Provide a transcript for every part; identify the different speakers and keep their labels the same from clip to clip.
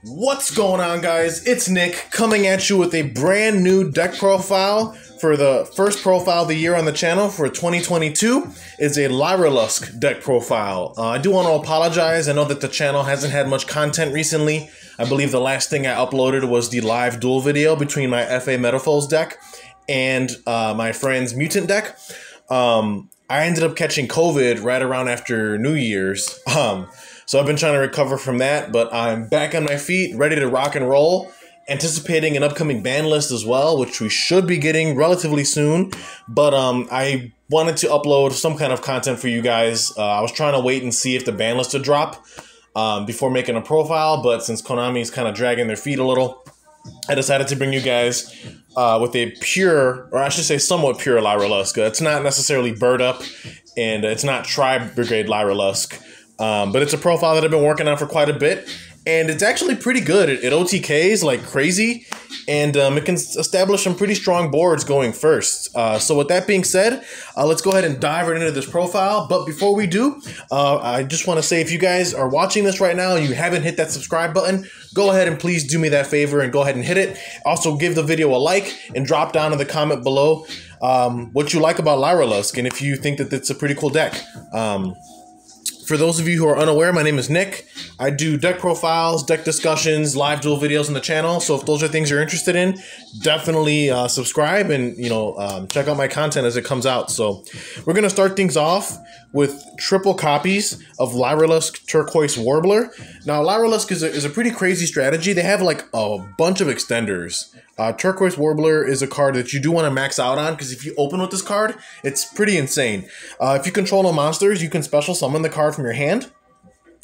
Speaker 1: What's going on, guys? It's Nick coming at you with a brand new deck profile for the first profile of the year on the channel for 2022. It's a Lyrolusc deck profile. I do want to apologize. I know that the channel hasn't had much content recently. I believe the last thing I uploaded was the live duel video between my FA Metaphors deck and my friend's Mutant deck. I ended up catching COVID right around after New Year's. So I've been trying to recover from that, but I'm back on my feet, ready to rock and roll, anticipating an upcoming ban list as well, which we should be getting relatively soon. But I wanted to upload some kind of content for you guys. I was trying to wait and see if the ban list would drop before making a profile, but since Konami's kind of dragging their feet a little, I decided to bring you guys with a pure, or I should say somewhat pure Lyrolusc. It's not necessarily bird up, and it's not Tri-Brigade Lyrolusc. But it's a profile that I've been working on for quite a bit, and it's actually pretty good. It OTKs like crazy, and it can establish some pretty strong boards going first. So with that being said, let's go ahead and dive right into this profile. But before we do, I just want to say, if you guys are watching this right now and you haven't hit that subscribe button, go ahead and please do me that favor and go ahead and hit it. Also, give the video a like and drop down in the comment below what you like about Lyrolusc and if you think that it's a pretty cool deck. For those of you who are unaware, my name is Nick. I do deck profiles, deck discussions, live duel videos on the channel. So if those are things you're interested in, definitely subscribe and check out my content as it comes out. So we're gonna start things off with triple copies of Lyrilusc Turquoise Warbler. Now Lyrilusc is a pretty crazy strategy. They have like a bunch of extenders. Turquoise Warbler is a card that you do want to max out on, because if you open with this card, it's pretty insane. If you control no monsters, you can special summon the card from your hand.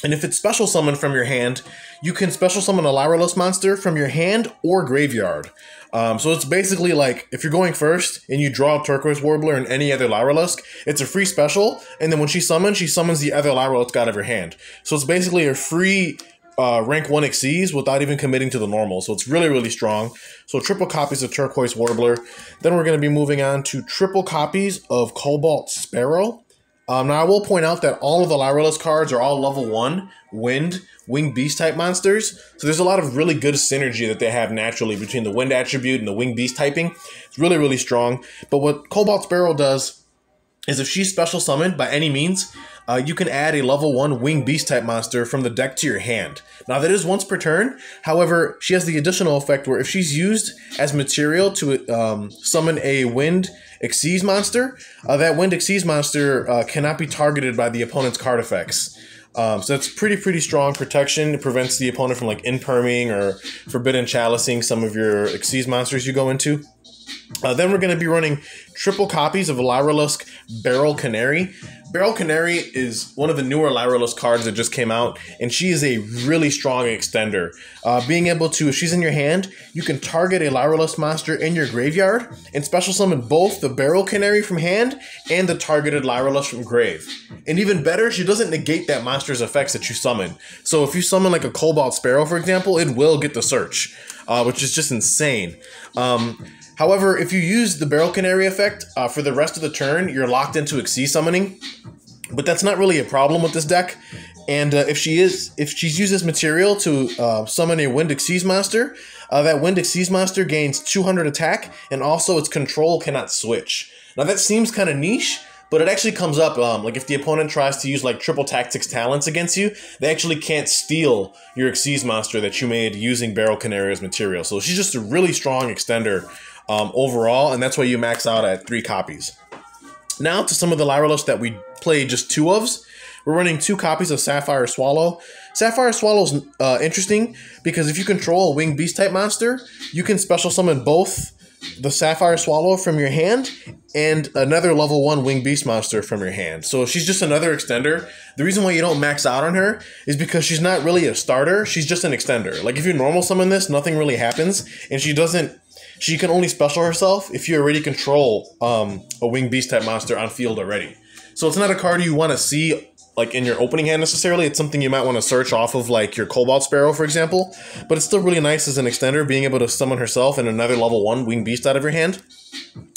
Speaker 1: And if it's special summoned from your hand, you can special summon a Lyrolusc monster from your hand or graveyard. So it's basically like, if you're going first and you draw Turquoise Warbler and any other Lyrolusc, it's a free special, and then when she summons the other Lyrolusc out of her hand. So it's basically a free rank 1 Xyz without even committing to the normal. So it's really, really strong. So triple copies of Turquoise Warbler. Then we're going to be moving on to triple copies of Cobalt Sparrow. Now I will point out that all of the Lyrolusc cards are all level 1 Wing Beast type monsters. So there's a lot of really good synergy that they have naturally between the Wind attribute and the Wing Beast typing. It's really, really strong. But what Cobalt Sparrow does is, if she's special summoned by any means, you can add a level 1 Wing Beast type monster from the deck to your hand. Now that is once per turn. However, she has the additional effect where if she's used as material to summon a Wind Xyz monster, that Wind Xyz monster cannot be targeted by the opponent's card effects. So that's pretty strong protection. It prevents the opponent from like imperming or Forbidden Chalicing some of your Xyz monsters you go into. Then we're going to be running triple copies of Lyrolusc Beryl Canary. Beryl Canary is one of the newer Lyrolusc cards that just came out, and she is a really strong extender. Being able to, if she's in your hand, you can target a Lyrolusc monster in your graveyard and special summon both the Beryl Canary from hand and the targeted Lyrolusc from grave. And even better, she doesn't negate that monster's effects that you summon. So if you summon like a Cobalt Sparrow, for example, it will get the search, which is just insane. However, if you use the Beryl Canary effect for the rest of the turn, you're locked into Xyz summoning. But that's not really a problem with this deck. And if she's used as material to summon a Wind Xyz monster, that Wind Xyz monster gains 200 attack, and also its control cannot switch. Now that seems kind of niche, but it actually comes up, like if the opponent tries to use like triple tactics talents against you, they actually can't steal your Xyz monster that you made using Beryl Canary as material. So she's just a really strong extender overall, and that's why you max out at 3 copies. Now to some of the Lyrolusc that we played just 2 of. We're running 2 copies of Sapphire Swallow. Sapphire Swallow is interesting because if you control a Wing Beast type monster, you can special summon both the Sapphire Swallow from your hand and another level 1 Wing Beast monster from your hand. So she's just another extender. The reason why you don't max out on her is because she's not really a starter. She's just an extender. Like if you normal summon this, nothing really happens, and she can only special herself if you already control a Wing Beast type monster on field already. So it's not a card you want to see like in your opening hand necessarily. It's something you might want to search off of like your Cobalt Sparrow, for example. But it's still really nice as an extender, being able to summon herself and another level 1 Wing Beast out of your hand.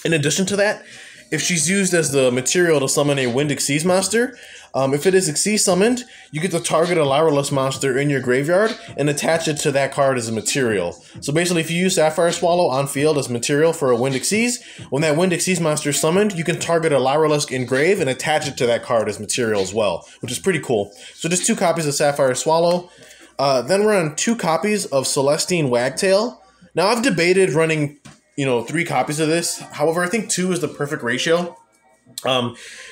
Speaker 1: In addition to that, if she's used as the material to summon a Wind Xyz monster, if it is Xyz summoned, you get to target a Lyrolusc monster in your graveyard and attach it to that card as a material. So basically, if you use Sapphire Swallow on field as material for a Wind Xyz, when that Wind Xyz monster is summoned, you can target a Lyrolusc in grave and attach it to that card as material as well, which is pretty cool. So just 2 copies of Sapphire Swallow. Then we're on 2 copies of Celestine Wagtail. Now, I've debated running, 3 copies of this. However, I think 2 is the perfect ratio.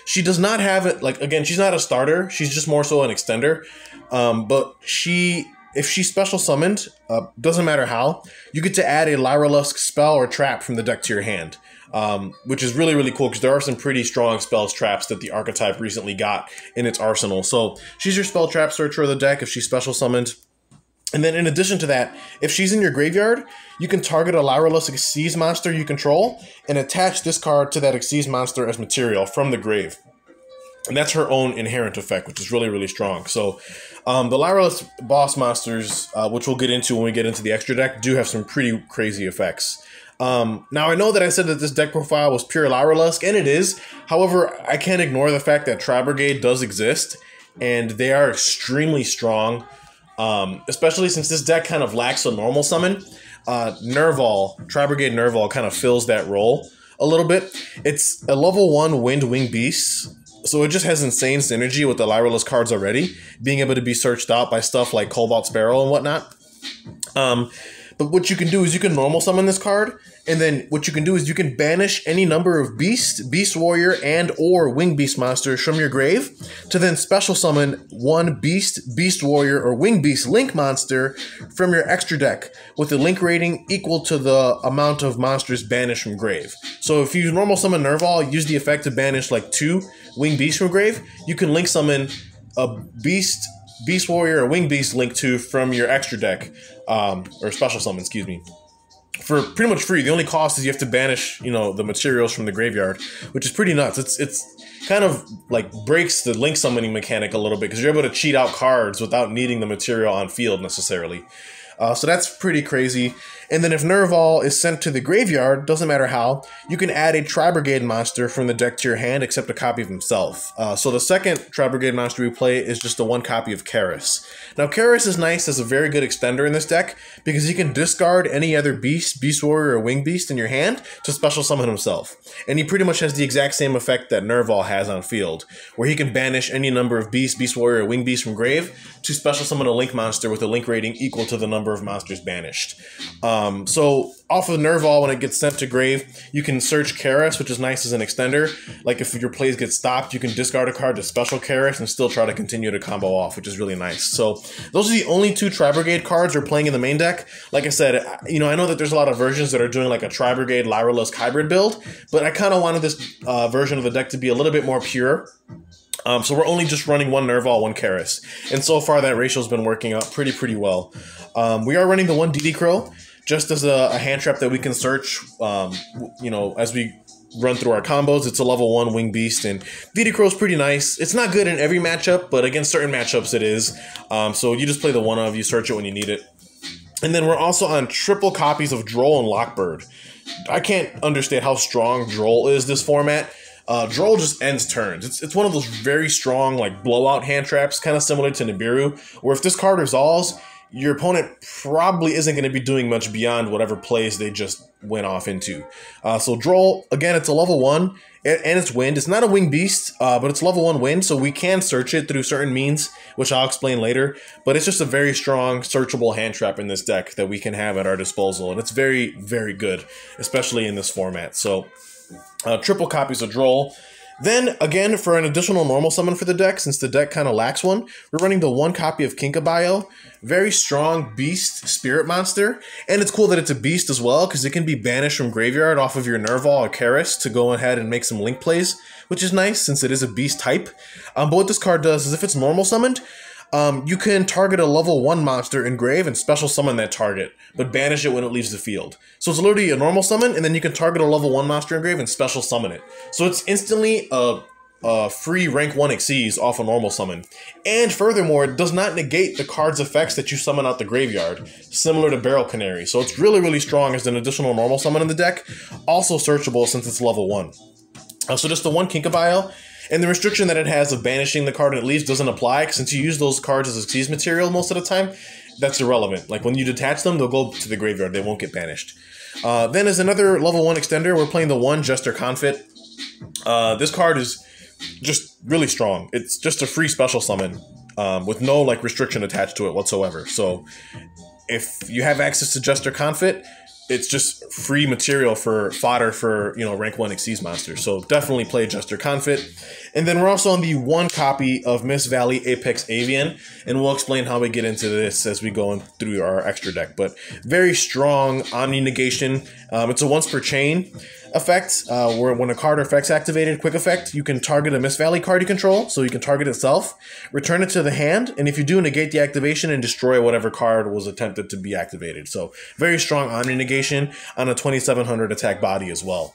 Speaker 1: She does not have it, again, she's not a starter. She's just more so an extender. But if she's special summoned, doesn't matter how, you get to add a Lyrolusc spell or trap from the deck to your hand. Which is really, really cool because there are some pretty strong spells traps that the archetype recently got in its arsenal. So she's your spell trap searcher of the deck if she's special summoned. And then in addition to that, if she's in your graveyard, you can target a Lyrolusc Xyz monster you control and attach this card to that Xyz monster as material from the grave. And that's her own inherent effect, which is really, really strong. So the Lyrolusc boss monsters, which we'll get into when we get into the extra deck, do have some pretty crazy effects. Now, I know that I said that this deck profile was pure Lyrolusc, and it is. However, I can't ignore the fact that Tri-Brigade does exist, and they are extremely strong. Especially since this deck kind of lacks a normal summon. Nervall, Tri-Brigade Nervall kind of fills that role a little bit. It's a level 1 Wing Beast, so it just has insane synergy with the Lyrolusc cards already, being able to be searched out by stuff like Cobalt, Sparrow, and whatnot. But what you can do is you can normal summon this card, and then what you can do is you can banish any number of Beast Warrior, and or Wing Beast monsters from your grave to then special summon 1 Beast Warrior, or Wing Beast Link monster from your extra deck with a link rating equal to the amount of monsters banished from grave. So if you normal summon Nervall, use the effect to banish like 2 Wing Beasts from grave, you can link summon a Beast Warrior or Wing Beast Link 2 from your extra deck, or special summon, excuse me, for pretty much free. The only cost is you have to banish, the materials from the graveyard, which is pretty nuts. It's kind of like breaks the link summoning mechanic a little bit because you're able to cheat out cards without needing the material on field necessarily. So that's pretty crazy. And then if Nervall is sent to the graveyard, doesn't matter how, you can add a Tri-Brigade monster from the deck to your hand except a copy of himself. So the second Tri-Brigade monster we play is just the 1 copy of Kerass. Now Kerass is nice as a very good extender in this deck because you can discard any other Beast Warrior, or Wing Beast in your hand to special summon himself. And he pretty much has the exact same effect that Nervall has on field, where he can banish any number of Beast Warrior, or Wing Beast from grave to special summon a Link monster with a link rating equal to the number of monsters banished. So off of Nervall, when it gets sent to grave, you can search Kerass, which is nice as an extender. Like if your plays get stopped, you can discard a card to special Kerass and still try to continue to combo off, which is really nice. So those are the only 2 Tri-Brigade cards we're playing in the main deck. Like I said, I know that there's a lot of versions that are doing like a Tri-Brigade Lyrolusc hybrid build, but I kind of wanted this version of the deck to be a little bit more pure. So we're only just running 1 Nervall, 1 Kerass. And so far that ratio's been working out pretty well. We are running the 1 DD Crow, just as a hand trap that we can search, as we run through our combos. It's a level 1 Wing Beast, and DD Crow's pretty nice. It's not good in every matchup, but against certain matchups it is. So you just play the 1 of, you search it when you need it. And then we're also on triple copies of Droll and Lockbird. I can't understand how strong Droll is this format. Droll just ends turns. It's one of those very strong, like, blowout hand traps, kind of similar to Nibiru, where if this card resolves, your opponent probably isn't going to be doing much beyond whatever plays they just went off into. So Droll, again, it's a level 1, and it's Wind. It's not a Wing Beast, but it's level 1 Wind, so we can search it through certain means, which I'll explain later. But it's just a very strong, searchable hand trap in this deck that we can have at our disposal, and it's very, very good, especially in this format. So triple copies of Droll. Then, again, for an additional normal summon for the deck, since the deck kind of lacks one, we're running the 1 copy of Kinka-Byo. Very strong beast spirit monster. And it's cool that it's a beast as well, because it can be banished from graveyard off of your Nervall or Kerass to go ahead and make some link plays, which is nice since it is a beast type. But what this card does is if it's normal summoned, you can target a level 1 monster in grave and special summon that target, but banish it when it leaves the field. So it's literally a normal summon, and then you can target a level 1 monster in grave and special summon it. So it's instantly a free rank 1 Xyz off a normal summon. And furthermore, it does not negate the card's effects that you summon out the graveyard, similar to Beryl Canary. So it's really, really strong as an additional normal summon in the deck, also searchable since it's level 1. So just the one Kinka-Byo, and the restriction that it has of banishing the card and it leaves doesn't apply, since you use those cards as Xyz material most of the time. That's irrelevant. Like when you detach them, they'll go to the graveyard. They won't get banished. Then as another level 1 extender, we're playing the one Jester Confit. This card is just really strong. It's just a free special summon with no like restriction attached to it whatsoever. So if you have access to Jester Confit, it's just free material for fodder for, you know, rank 1 Xyz monsters. So definitely play Jester Confit. And then we're also on the one copy of Mist Valley Apex Avian, and we'll explain how we get into this as we go through our extra deck. But very strong Omni Negation. It's a once per chain effect, where when a card or effect's activated, quick effect, you can target a Mist Valley card you control, so you can target itself, return it to the hand, and if you do, negate the activation and destroy whatever card was attempted to be activated. So very strong Omni Negation on a 2700 attack body as well,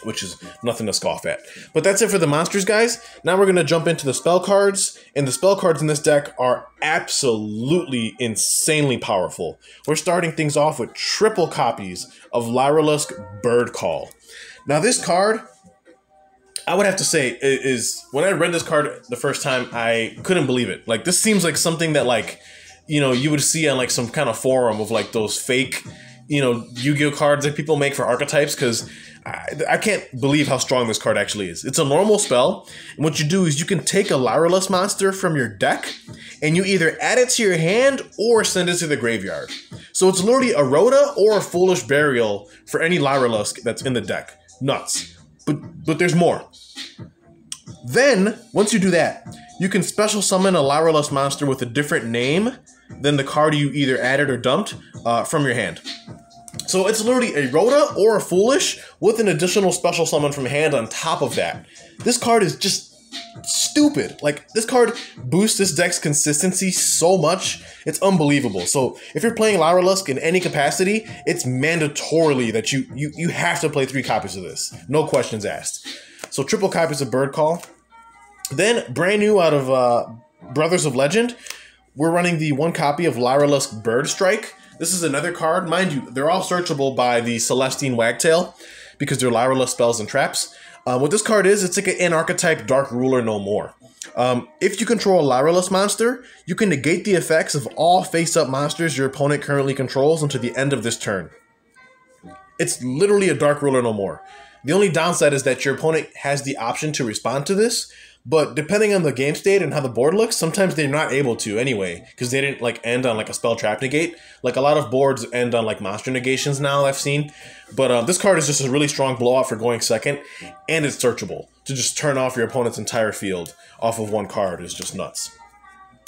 Speaker 1: which is nothing to scoff at. But that's it for the monsters, guys. Now we're going to jump into the spell cards, and the spell cards in this deck are absolutely insanely powerful. We're starting things off with triple copies of Lyrolusc Bird Call. Now this card, I would have to say, is when I read this card the first time, I couldn't believe it. Like, this seems like something that, like, you know, you would see on like some kind of forum of like those fake, you know, Yu-Gi-Oh cards that people make for archetypes, because I can't believe how strong this card actually is. It's a normal spell, and what you do is you can take a Lyrolusc monster from your deck, and you either add it to your hand or send it to the graveyard. So it's literally a Rhoda or a Foolish Burial for any Lyrolusc that's in the deck. Nuts. But there's more. Then, once you do that, you can special summon a Lyrolusc monster with a different name than the card you either added or dumped from your hand. So it's literally a Rhoda or a Foolish with an additional special summon from hand on top of that. This card is just stupid. Like, this card boosts this deck's consistency so much, it's unbelievable. So if you're playing Lyrolusc in any capacity, it's mandatorily that you have to play 3 copies of this. No questions asked. So triple copies of Bird Call. Then, brand new out of Brothers of Legend, we're running the one copy of Lyrolusc Bird Strike. This is another card. Mind you, they're all searchable by the Celestine Wagtail because they're Lyrolusc spells and traps. What this card is, it's like an archetype Dark Ruler no more. If you control a Lyrolusc monster, you can negate the effects of all face-up monsters your opponent currently controls until the end of this turn. It's literally a Dark Ruler no more. The only downside is that your opponent has the option to respond to this, but depending on the game state and how the board looks, sometimes they're not able to anyway, because they didn't like end on like a spell trap negate. Like a lot of boards end on like monster negations now I've seen. But this card is just a really strong blowout for going second, and it's searchable. To just turn off your opponent's entire field off of one card is just nuts.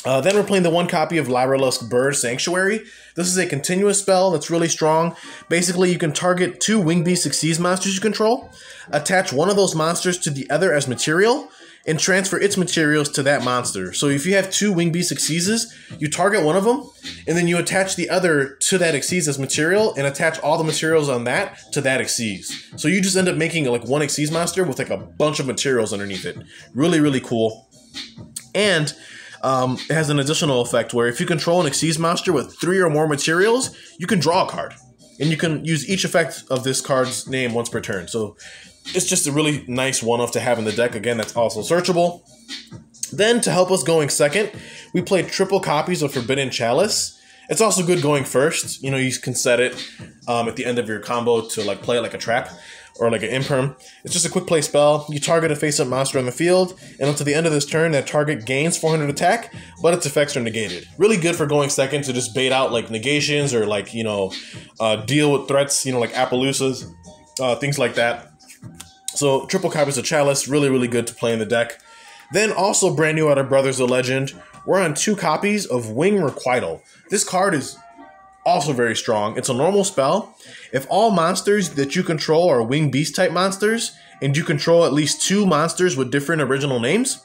Speaker 1: Then we're playing the one copy of Lyrolusc Bird Sanctuary. This is a continuous spell that's really strong. Basically, you can target 2 Wing Beast Xyz monsters you control, attach one of those monsters to the other as material, and transfer its materials to that monster. So if you have 2 Wing Beast Xyzes, you target one of them, and then you attach the other to that Xyz as material, and attach all the materials on that to that Xyz. So you just end up making like one Xyz monster with like a bunch of materials underneath it. Really, really cool. And it has an additional effect where if you control an Xyz monster with 3 or more materials, you can draw a card. And you can use each effect of this card's name once per turn. So it's just a really nice one-off to have in the deck. Again, that's also searchable. Then, to help us going second, we played triple copies of Forbidden Chalice. It's also good going first. You know, you can set it at the end of your combo to like play it like a trap or like an imperm. It's just a quick play spell. You target a face-up monster on the field, and until the end of this turn, that target gains 400 attack, but its effects are negated. Really good for going second to just bait out like negations or like, you know, deal with threats, you know, like Appaloosas, things like that. So triple copies of Chalice, really, really good to play in the deck. Then also brand new out of Brothers of Legend, we're on 2 copies of Wing Requital. This card is also very strong. It's a normal spell. If all monsters that you control are Wing Beast type monsters, and you control at least 2 monsters with different original names,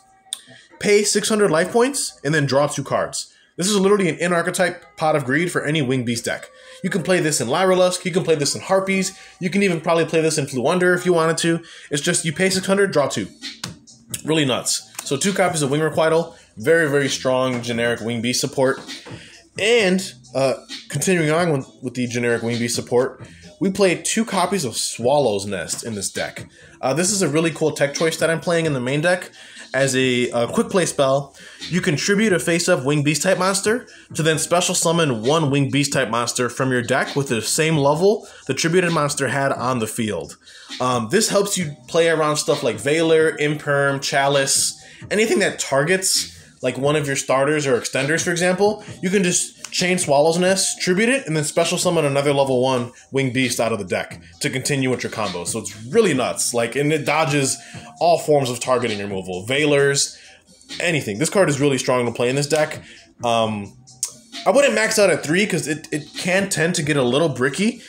Speaker 1: pay 600 life points and then draw 2 cards. This is literally an in-archetype Pot of Greed for any Wing Beast deck. You can play this in Lyrolusc, you can play this in Harpies, you can even probably play this in Flunder if you wanted to. It's just you pay 600, draw 2. Really nuts. So 2 copies of Wing Requital, very, very strong generic Wing Beast support. And continuing on with the generic Wing Beast support, we played 2 copies of Swallow's Nest in this deck. This is a really cool tech choice that I'm playing in the main deck. As a quick play spell, you contribute a face-up Wing Beast type monster to then special summon 1 Wing Beast type monster from your deck with the same level the tributed monster had on the field. This helps you play around stuff like Veiler, Imperm, Chalice, anything that targets like one of your starters or extenders, for example. You can just chain Swallow's Nest, tribute it, and then special summon another level 1 Wing Beast out of the deck to continue with your combo. So it's really nuts. Like, and it dodges all forms of targeting removal. Veilers, anything. This card is really strong to play in this deck. I wouldn't max out at 3 because it can tend to get a little bricky.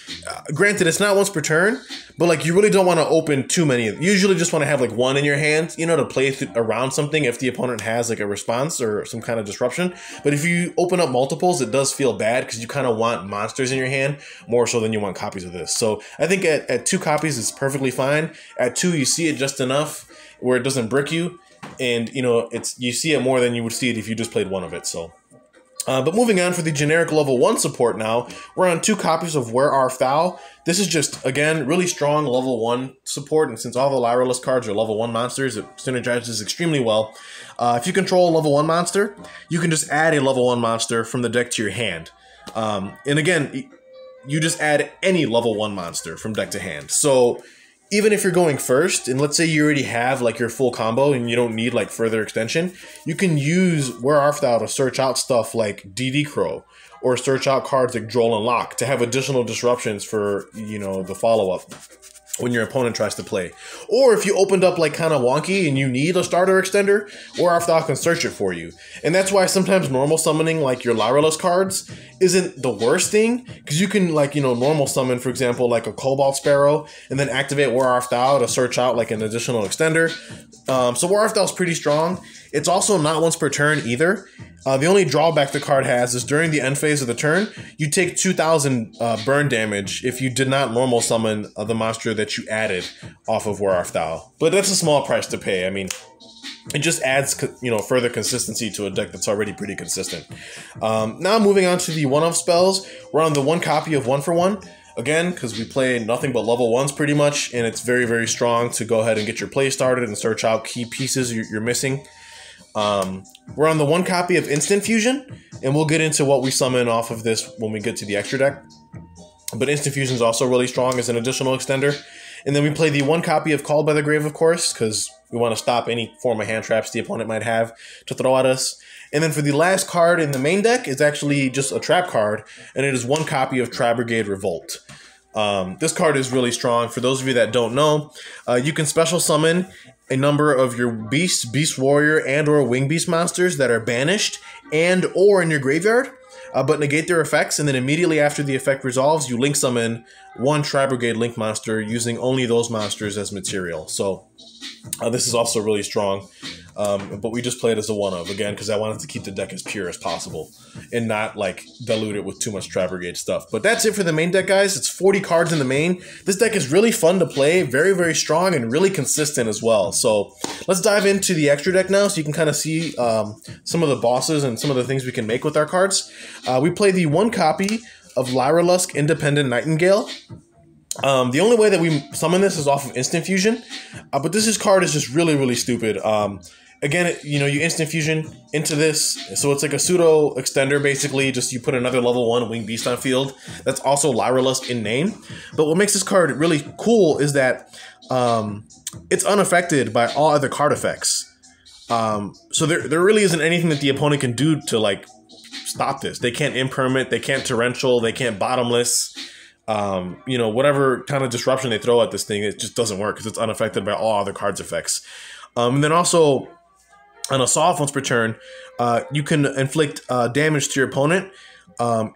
Speaker 1: Granted, it's not once per turn, but like you really don't want to open too many. You usually just want to have like 1 in your hand, you know, to play around something if the opponent has like a response or some kind of disruption. But if you open up multiples, it does feel bad because you kind of want monsters in your hand more so than you want copies of this. So I think at 2 copies it's perfectly fine. At 2, you see it just enough where it doesn't brick you, and you know you see it more than you would see it if you just played 1 of it. So. But moving on for the generic level 1 support now, we're on 2 copies of Where Arf Thou. This is just, again, really strong level 1 support, and since all the Lyrolusc cards are level 1 monsters, it synergizes extremely well. If you control a level 1 monster, you can just add a level 1 monster from the deck to your hand. And again, you just add any level 1 monster from deck to hand. So even if you're going first, and let's say you already have like your full combo and you don't need like further extension, you can use Where Arf Thou to search out stuff like DD Crow, or search out cards like Droll and Lock to have additional disruptions for, you know, the follow-up when your opponent tries to play. Or if you opened up like kind of wonky and you need a starter extender, Where Arf Thou can search it for you. And that's why sometimes normal summoning like your Lyrolusc cards isn't the worst thing, because you can like, you know, normal summon, for example, like a Cobalt Sparrow and then activate Where Arf Thou to search out like an additional extender. So Where Arf Thou is pretty strong. It's also not once per turn either. The only drawback the card has is during the end phase of the turn, you take 2,000 burn damage if you did not normal summon the monster that you added off of Where Arf Thou. But that's a small price to pay. I mean, it just adds, you know, further consistency to a deck that's already pretty consistent. Now moving on to the one-off spells, we're on the 1 copy of 1 for 1. Again, because we play nothing but level 1s pretty much, and it's very, very strong to go ahead and get your play started and search out key pieces you're missing. We're on the 1 copy of Instant Fusion, and we'll get into what we summon off of this when we get to the extra deck. But Instant Fusion is also really strong as an additional extender. And then we play the 1 copy of Called by the Grave, of course, because we want to stop any form of hand traps the opponent might have to throw at us. And then for the last card in the main deck, it's actually just a trap card, and it is 1 copy of Tri-Brigade Revolt. This card is really strong. For those of you that don't know, you can special summon a number of your Beast, Beast Warrior, and or Wing Beast monsters that are banished and or in your graveyard, but negate their effects, and then immediately after the effect resolves, you link summon 1 Tri-Brigade Link monster using only those monsters as material. So this is also really strong, but we just play it as a one-of, again, because I wanted to keep the deck as pure as possible and not like dilute it with too much Tri-Brigade stuff. But that's it for the main deck, guys. It's 40 cards in the main. This deck is really fun to play, very, very strong, and really consistent as well. So let's dive into the extra deck now so you can kind of see some of the bosses and some of the things we can make with our cards. We play the 1 copy of Lyrolusc Independent Nightingale. The only way that we summon this is off of Instant Fusion, but this card is just really, really stupid. Again, you know, you Instant Fusion into this, so it's like a pseudo extender, basically. Just you put another level 1 Wing Beast on field. That's also Lyrolusc in name. But what makes this card really cool is that it's unaffected by all other card effects. So there really isn't anything that the opponent can do to like stop this. They can't impermanent, they can't torrential, they can't bottomless. You know, whatever kind of disruption they throw at this thing, it just doesn't work because it's unaffected by all other cards' effects. And then also, on a soft once per turn, you can inflict damage to your opponent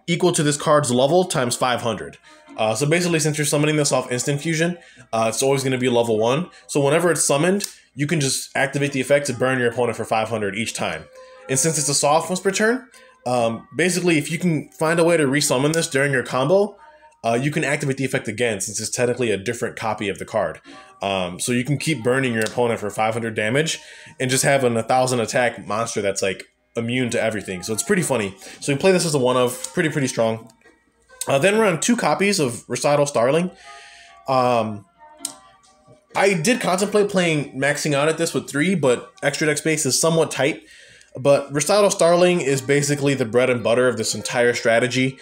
Speaker 1: equal to this card's level times 500. So basically, since you're summoning this off Instant Fusion, it's always going to be level 1. So whenever it's summoned, you can just activate the effect to burn your opponent for 500 each time. And since it's a soft once per turn, basically, if you can find a way to resummon this during your combo, you can activate the effect again, since it's technically a different copy of the card. So you can keep burning your opponent for 500 damage and just have an 1,000 attack monster that's like immune to everything. So it's pretty funny. So you play this as a one-of, pretty strong. Then we're on 2 copies of Recital Starling. I did contemplate maxing out at this with 3, but extra deck space is somewhat tight. But Recital Starling is basically the bread and butter of this entire strategy.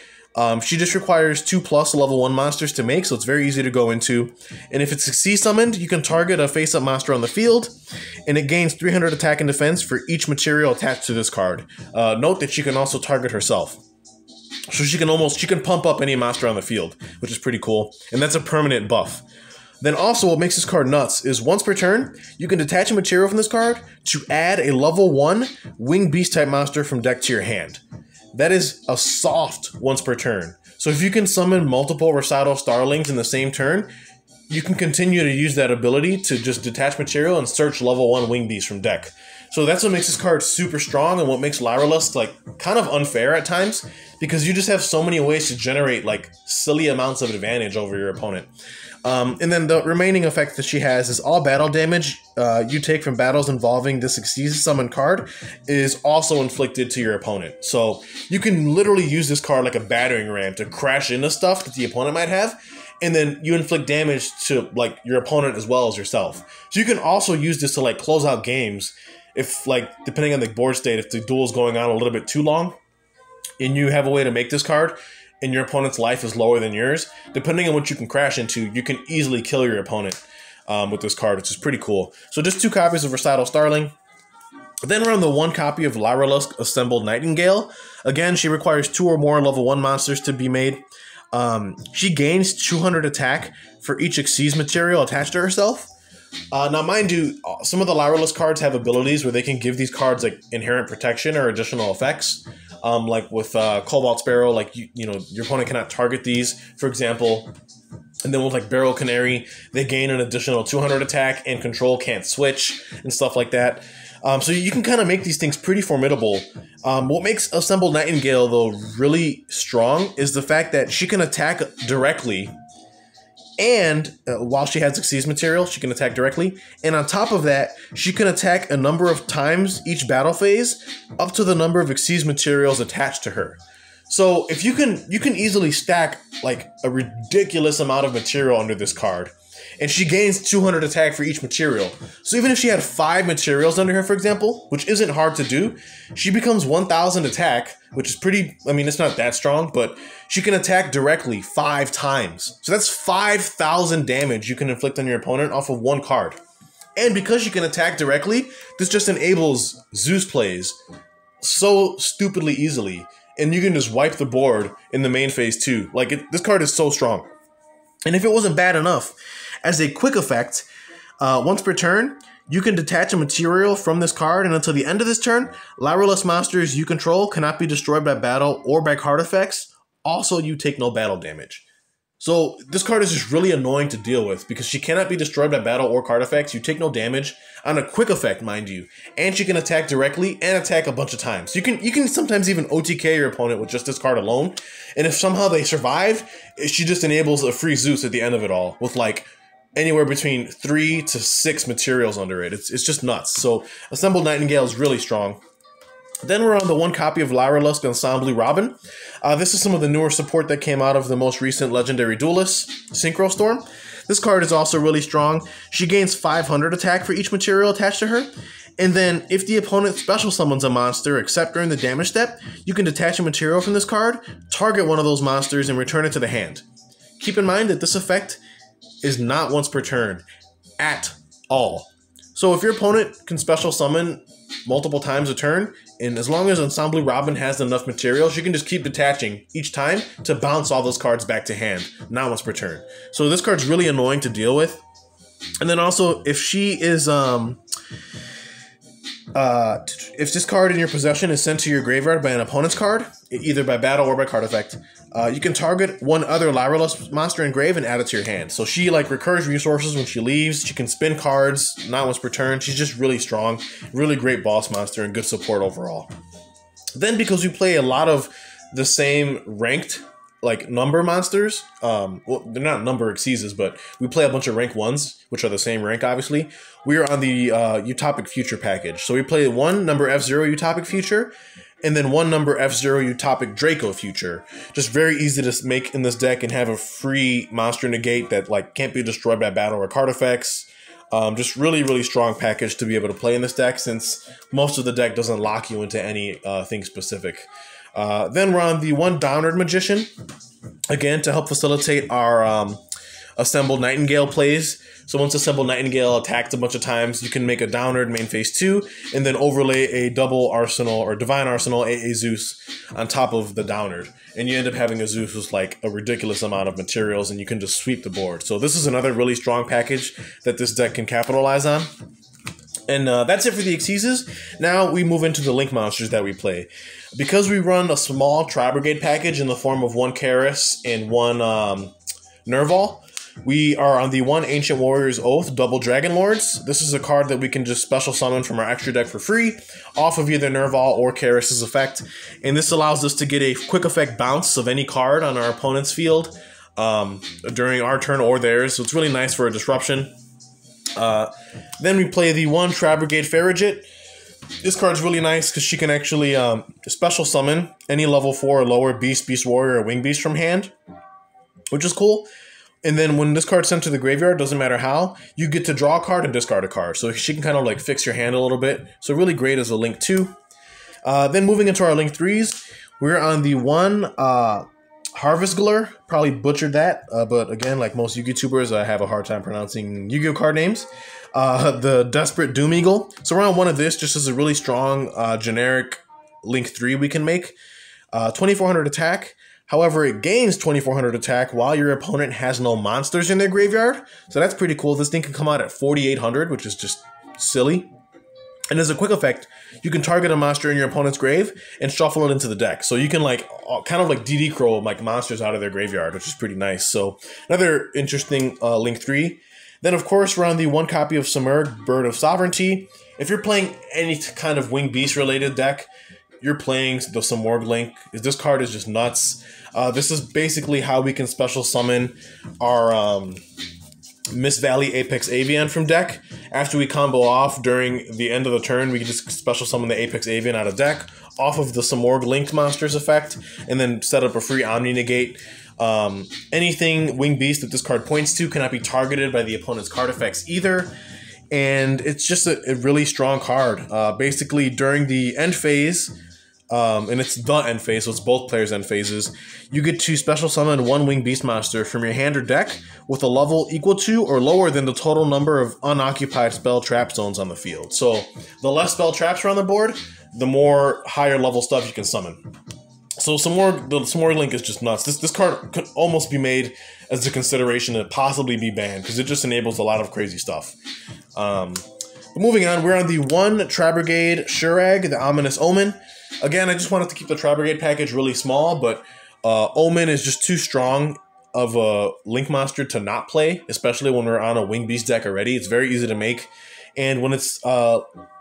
Speaker 1: She just requires 2+ level 1 monsters to make, so it's very easy to go into. And if it's succeed summoned, you can target a face-up monster on the field, and it gains 300 attack and defense for each material attached to this card. Note that she can also target herself. So she can pump up any monster on the field, which is pretty cool. And that's a permanent buff. Then also what makes this card nuts is once per turn, you can detach a material from this card to add a level 1 winged beast type monster from deck to your hand. That is a soft once per turn. So if you can summon multiple Recital Starlings in the same turn, you can continue to use that ability to just detach material and search level 1 winged beast from deck. So that's what makes this card super strong and what makes Lyrolusc like kind of unfair at times, because you just have so many ways to generate like silly amounts of advantage over your opponent. And then the remaining effect that she has is all battle damage you take from battles involving this succeed summon card is also inflicted to your opponent. So you can literally use this card like a battering ram to crash into stuff that the opponent might have, and then you inflict damage to like your opponent as well as yourself. So you can also use this to like close out games if like, depending on the board state, if the duel is going on a little bit too long and you have a way to make this card and your opponent's life is lower than yours, depending on what you can crash into, you can easily kill your opponent with this card, which is pretty cool. So just 2 copies of Recital Starling. Then we're on the 1 copy of Lyrolusc Assembled Nightingale. Again, she requires 2 or more level 1 monsters to be made. She gains 200 attack for each Xyz material attached to herself. Now, mind you, some of the Lyrolusc cards have abilities where they can give these cards like inherent protection or additional effects. Like with Cobalt Sparrow, like you know, your opponent cannot target these, for example. And then with like Beryl, Canary, they gain an additional 200 attack and control can't switch and stuff like that. So you can kind of make these things pretty formidable. What makes Assembled Nightingale though really strong is the fact that she can attack directly. And while she has Xyz material, she can attack directly. And on top of that, she can attack a number of times each battle phase, up to the number of Xyz materials attached to her. So if you can easily stack like a ridiculous amount of material under this card. And she gains 200 attack for each material. So even if she had 5 materials under her, for example, which isn't hard to do, she becomes 1,000 attack, which is pretty, I mean, it's not that strong, but she can attack directly 5 times. So that's 5,000 damage you can inflict on your opponent off of 1 card. And because she can attack directly, this just enables Zeus plays so stupidly easily. And you can just wipe the board in the main phase too. Like, this card is so strong. And if it wasn't bad enough, as a quick effect, once per turn, you can detach a material from this card, and until the end of this turn, Lyrolusc monsters you control cannot be destroyed by battle or by card effects. Also, you take no battle damage. So this card is just really annoying to deal with because she cannot be destroyed by battle or card effects. You take no damage on a quick effect, mind you, and she can attack directly and attack a bunch of times. You can sometimes even OTK your opponent with just this card alone, and if somehow they survive, she just enables a free Zeus at the end of it all with like anywhere between 3 to 6 materials under it. It's just nuts. So Assembled Nightingale is really strong. Then we're on the 1 copy of Lyrolusc Ensemblue Robin. This is some of the newer support that came out of the most recent Legendary Duelist, Synchro Storm. This card is also really strong. She gains 500 attack for each material attached to her. And then if the opponent special summons a monster except during the damage step, you can detach a material from this card, target one of those monsters, and return it to the hand. Keep in mind that this effect is not once per turn at all. So if your opponent can special summon multiple times a turn, and as long as Ensemblue Robin has enough materials, you can just keep detaching each time to bounce all those cards back to hand, not once per turn. So this card's really annoying to deal with. And then also, if she is if this card in your possession is sent to your graveyard by an opponent's card, either by battle or by card effect, you can target one other Lyrolusc monster in grave and add it to your hand. So she like recurs resources when she leaves. She can spin cards, not once per turn. She's just really strong, really great boss monster, and good support overall. Then because we play a lot of the same ranked like number monsters, well, they're not number Xyzes, but we play a bunch of rank 1s, which are the same rank, obviously. We are on the Utopic Future package. So we play 1 number F0 Utopic Future, and then 1 number F0 Utopic Draco future. Just very easy to make in this deck and have a free monster negate that like can't be destroyed by battle or card effects. Just really strong package to be able to play in this deck, since most of the deck doesn't lock you into any thing specific. Then we're on the 1 Downerd Magician, again to help facilitate our assembled Nightingale plays. So once assembled Nightingale attacked a bunch of times, you can make a Downerd main phase 2, and then overlay a double Arsenal or Divine Arsenal AA Zeus on top of the Downerd. And you end up having a Zeus with like a ridiculous amount of materials, and you can just sweep the board. So this is another really strong package that this deck can capitalize on. And that's it for the Xyzes. Now we move into the Link monsters that we play. Because we run a small Tri-Brigade package in the form of 1 Kerass and 1 Nervall, we are on the 1 Ancient Warrior's Oath Double Dragon Lords. This is a card that we can just special summon from our extra deck for free off of either Nervall or Kerass's effect. And this allows us to get a quick effect bounce of any card on our opponent's field during our turn or theirs. So it's really nice for a disruption. Then we play the 1 Tri-Brigade Ferrigen. This card's really nice because she can actually special summon any level 4 or lower Beast, Beast Warrior, or Wing Beast from hand, which is cool. And then when this card's sent to the graveyard, doesn't matter how, you get to draw a card and discard a card. So she can kind of like fix your hand a little bit. So really great as a Link 2. Then moving into our Link 3s, we're on the 1 Harvestgler. Probably butchered that, but again, like most Yu-Gi tubers, I have a hard time pronouncing Yu-Gi-Oh card names. The Desperate Doom Eagle. So we're on 1 of this, just as a really strong generic Link 3 we can make. 2400 attack. However, it gains 2400 attack while your opponent has no monsters in their graveyard. So that's pretty cool. This thing can come out at 4800, which is just silly. And as a quick effect, you can target a monster in your opponent's grave and shuffle it into the deck. So you can like kind of like DD Crow like monsters out of their graveyard, which is pretty nice. So another interesting Link 3. Then of course we're on the 1 copy of Samurg, Bird of Sovereignty. If you're playing any kind of Wing Beast related deck, you're playing the Samurg Link. This card is just nuts. This is basically how we can special summon our Mist Valley Apex Avian from deck. After we combo off during the end of the turn, we can just special summon the Apex Avian out of deck off of the Samurg Linked Monsters effect, and then set up a free Omni Negate. Anything Wing Beast that this card points to cannot be targeted by the opponent's card effects either. And it's just a really strong card. Basically, during the end phase, and it's the end phase, so it's both players' end phases, you get to special summon 1 Wing Beast monster from your hand or deck with a level equal to or lower than the total number of unoccupied spell trap zones on the field. So the less spell traps are on the board, the more higher level stuff you can summon. So the Samurg Link is just nuts. This card could almost be made as a consideration to possibly be banned, because it just enables a lot of crazy stuff. But moving on, we're on the 1 Tri-Brigade Shurag, the Ominous Omen. Again, I just wanted to keep the Tri-Brigade package really small, but Omen is just too strong of a Link monster to not play, especially when we're on a Wing Beast deck already. It's very easy to make, and when it's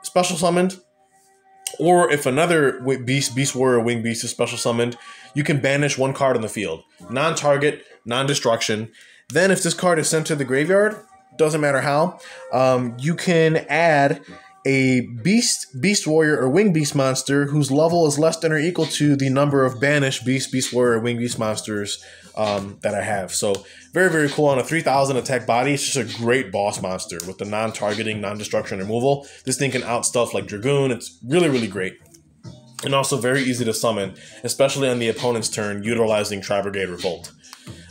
Speaker 1: special summoned, or if another Beast Warrior Wing Beast is special summoned, you can banish 1 card on the field. Non-target, non-destruction. Then if this card is sent to the graveyard, doesn't matter how, you can add a Beast Warrior or Wing Beast monster whose level is less than or equal to the number of banished Beast Warrior or Wing Beast monsters that I have. So very cool. On a 3000 attack body, it's just a great boss monster with the non-targeting, non-destruction removal. This thing can outstuff like Dragoon. It's really great. And also very easy to summon, especially on the opponent's turn, utilizing Tri-Brigade Revolt.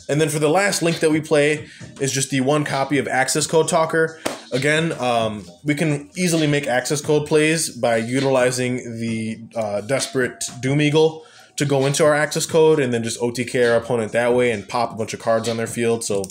Speaker 1: And then for the last link that we play is just the 1 copy of Access Code Talker. Again, we can easily make access code plays by utilizing the Desperate Doom Eagle to go into our access code and then just OTK our opponent that way and pop a bunch of cards on their field. So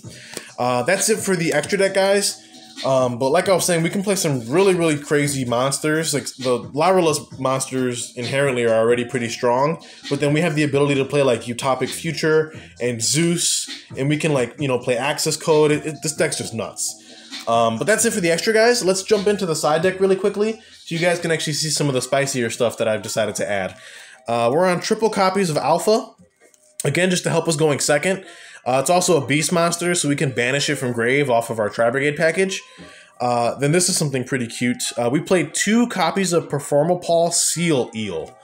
Speaker 1: that's it for the extra deck, guys. But like I was saying, we can play some really crazy monsters. Like the Lyrolusc monsters inherently are already pretty strong, but then we have the ability to play like Utopic Future and Zeus, and we can like, you know, play access code. This deck's just nuts. But that's it for the extra, guys. Let's jump into the side deck really quickly so you guys can actually see some of the spicier stuff that I've decided to add. We're on triple copies of Alpha, again, just to help us going second. It's also a beast monster, so we can banish it from grave off of our Tri-Brigade package. Then this is something pretty cute. We played 2 copies of Performapal Seal Eel.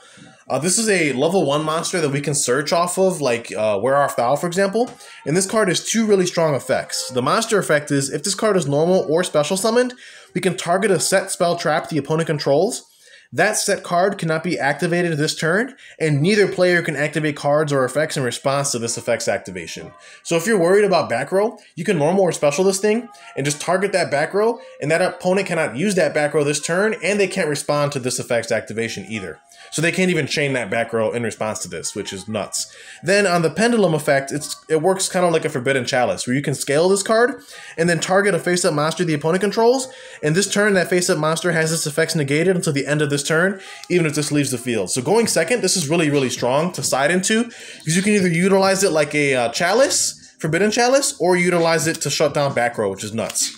Speaker 1: This is a level 1 monster that we can search off of, like Where Arf Thou, for example. And this card has 2 really strong effects. The monster effect is, if this card is normal or special summoned, we can target a set spell trap the opponent controls. That set card cannot be activated this turn, and neither player can activate cards or effects in response to this effect's activation. So if you're worried about back row, you can normal or special this thing, and just target that back row, and that opponent cannot use that back row this turn, and they can't respond to this effect's activation either. So they can't even chain that back row in response to this, which is nuts. Then on the Pendulum effect, it works kind of like a Forbidden Chalice, where you can scale this card, and then target a face-up monster the opponent controls, and this turn that face-up monster has its effects negated until the end of this turn, even if this leaves the field. So going second, this is really, really strong to side into, because you can either utilize it like a Chalice, Forbidden Chalice, or utilize it to shut down back row, which is nuts.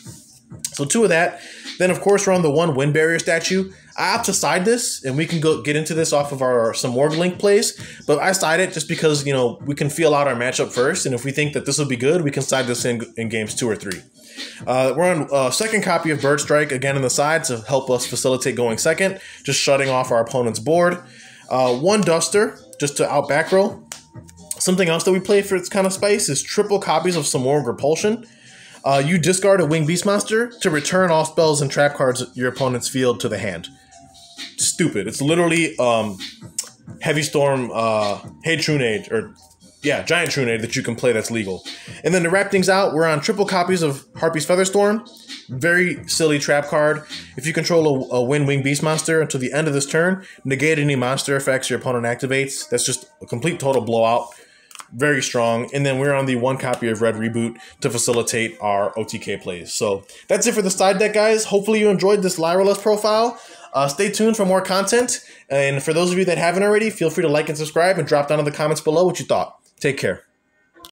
Speaker 1: So 2 of that. Then of course we're on the 1 Wind Barrier statue. I opt to side this, and we can go get into this off of some Morg Link plays, but I side it just because, you know, we can feel out our matchup first, and if we think that this will be good, we can side this in games 2 or 3. We're on second copy of Bird Strike, again on the side, to help us facilitate going second, just shutting off our opponent's board. 1 Duster, just to out back row. Something else that we play for its kind of spice is triple copies of Morg Repulsion. You discard a Winged Beast monster to return all spells and trap cards your opponent's field to the hand. Stupid. It's literally Heavy Storm, Hey Trunade, or yeah, Giant Trunade that you can play that's legal. And then to wrap things out, we're on triple copies of Harpy's Featherstorm. Very silly trap card. If you control a Winged Beast monster until the end of this turn, negate any monster effects your opponent activates. That's just a complete total blowout. Very strong. And then we're on the 1 copy of Red Reboot to facilitate our OTK plays. So that's it for the side deck, guys. Hopefully you enjoyed this Lyrolusc profile. Stay tuned for more content. And for those of you that haven't already, feel free to like and subscribe and drop down in the comments below what you thought. Take care.